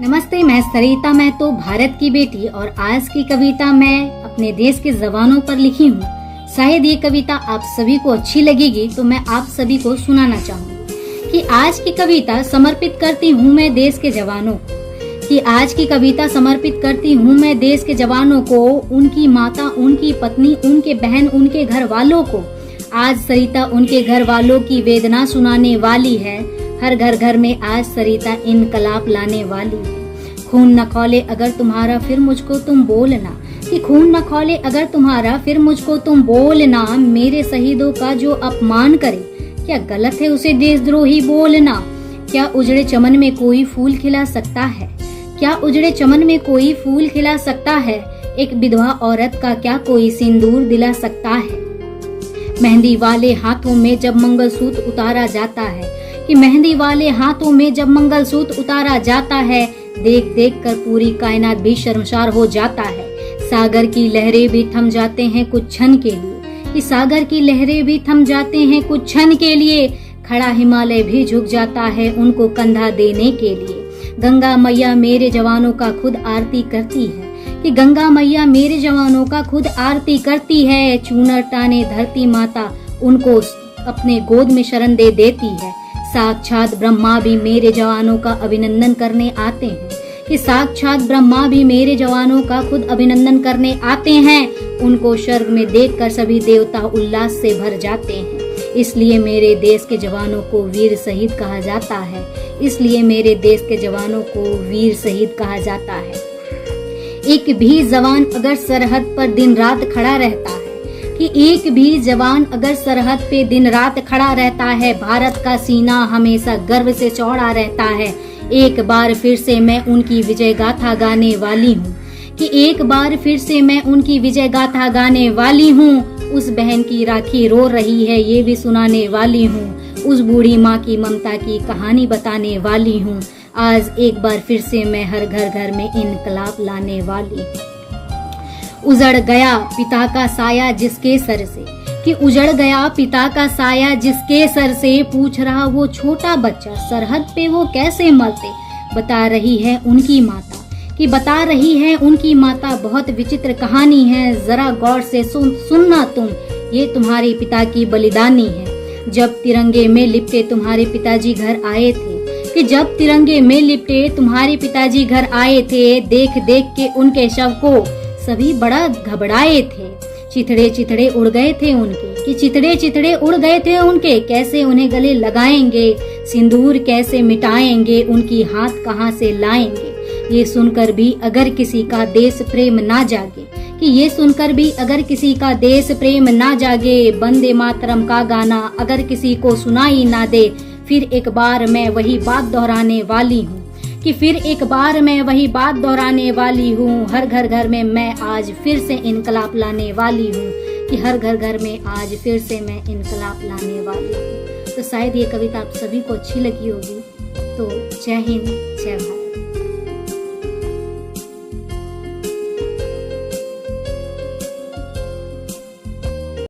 नमस्ते, मैं सरिता महतो, भारत की बेटी। और आज की कविता मैं अपने देश के जवानों पर लिखी हूँ। शायद ये कविता आप सभी को अच्छी लगेगी, तो मैं आप सभी को सुनाना चाहूँगी कि आज की कविता समर्पित करती हूँ मैं देश के जवानों को। आज की कविता समर्पित करती हूँ मैं देश के जवानों को, उनकी माता, उनकी पत्नी, उनके बहन, उनके घर वालों को। आज सरिता उनके घर वालों की वेदना सुनाने वाली है। हर घर घर में आज सरिता इनकलाब लाने वाली है। खून न खौले अगर तुम्हारा फिर मुझको तुम बोलना, कि खून न खौले अगर तुम्हारा फिर मुझको तुम बोलना। मेरे शहीदों का जो अपमान करे, क्या गलत है उसे देशद्रोही बोलना। क्या उजड़े चमन में कोई फूल खिला सकता है, क्या उजड़े चमन में कोई फूल खिला सकता है। एक विधवा औरत का क्या कोई सिंदूर दिला सकता है। मेहंदी वाले हाथों में जब मंगलसूत्र उतारा जाता है, कि मेहंदी वाले हाथों में जब मंगलसूत्र उतारा जाता है, देख देख कर पूरी कायनात भी शर्मसार हो जाता है। सागर की लहरें भी थम जाते हैं कुछ क्षण के लिए, कि सागर की लहरें भी थम जाते हैं कुछ क्षण के लिए। खड़ा हिमालय भी झुक जाता है उनको कंधा देने के लिए। गंगा मैया मेरे जवानों का खुद आरती करती है, कि गंगा मैया मेरे जवानों का खुद आरती करती है। चूनर टाने धरती माता उनको अपने गोद में शरण दे देती है। साक्षात ब्रह्मा भी मेरे जवानों का अभिनंदन करने आते हैं, कि साक्षात ब्रह्मा भी मेरे जवानों का खुद अभिनंदन करने आते हैं। उनको स्वर्ग में देखकर सभी देवता उल्लास से भर जाते हैं। इसलिए मेरे देश के जवानों को वीर शहीद कहा जाता है। इसलिए मेरे देश के जवानों को वीर शहीद कहा जाता है। एक भी जवान अगर सरहद पर दिन रात खड़ा रहता है, कि एक भी जवान अगर सरहद पे दिन रात खड़ा रहता है, भारत का सीना हमेशा गर्व से चौड़ा रहता है। एक बार फिर से मैं उनकी विजय गाथा गाने वाली हूँ, कि एक बार फिर से मैं उनकी विजय गाथा गाने वाली हूँ। उस बहन की राखी रो रही है ये भी सुनाने वाली हूँ। उस बूढ़ी माँ की ममता की कहानी बताने वाली हूँ। आज एक बार फिर से मैं हर घर घर में इनकलाब लाने वाली हूँ। उजड़ गया पिता का साया जिसके सर से, कि उजड़ गया पिता का साया जिसके सर से। पूछ रहा वो छोटा बच्चा सरहद पे वो कैसे मरते। बता रही है उनकी माता, कि बता रही है उनकी माता बहुत विचित्र कहानी है। जरा गौर से सुनना तुम, ये तुम्हारे पिता की बलिदानी है। जब तिरंगे में लिपटे तुम्हारे पिताजी घर आए थे, कि जब तिरंगे में लिपटे तुम्हारे पिताजी घर आए थे, देख देख के उनके शव को सभी बड़ा घबराए थे। चिथड़े चिथड़े उड़ गए थे उनके, कि चिथड़े चिथड़े उड़ गए थे उनके। कैसे उन्हें गले लगाएंगे, सिंदूर कैसे मिटाएंगे, उनकी हाथ कहाँ से लाएंगे। ये सुनकर भी अगर किसी का देश प्रेम ना जागे, कि ये सुनकर भी अगर किसी का देश प्रेम ना जागे, वंदे मातरम का गाना अगर किसी को सुनाई ना दे, फिर एक बार मैं वही बात दोहराने वाली हूँ, कि फिर एक बार मैं वही बात दोहराने वाली हूँ। हर घर घर में मैं आज फिर से इनकलाब लाने वाली हूँ, कि हर घर घर में आज फिर से मैं इनकलाब लाने वाली हूँ। तो शायद ये कविता आप सभी को अच्छी लगी होगी। तो जय हिंद, जय भारत।